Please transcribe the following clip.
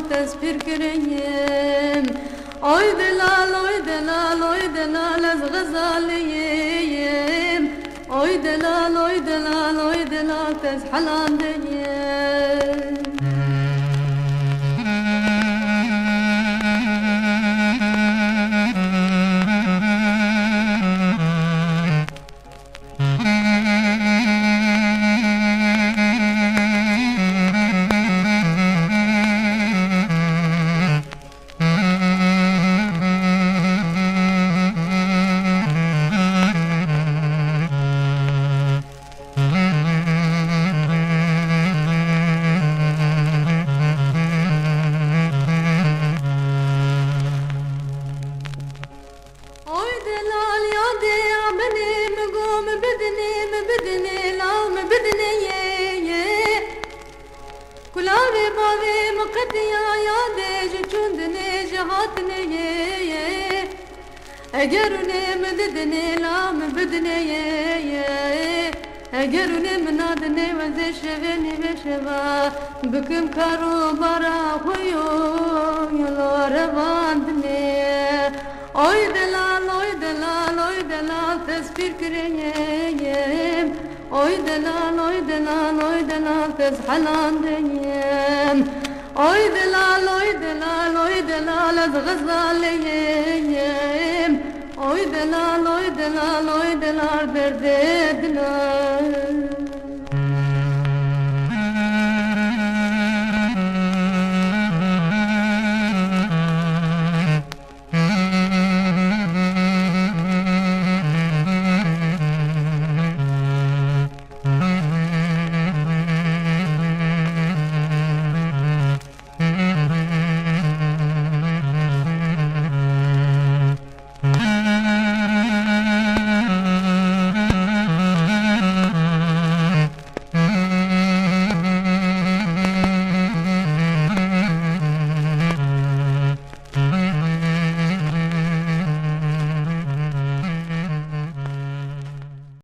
تسبير كريم oy delal az غزاليم oy delal tez halan deyim اگر نمنادني وزشبني بشبا بكم كارو برا خويو يلو رواندني oy delal تسبير كريم oy delal tez halan deyim oy delal az غزاليم oy delal derde dinar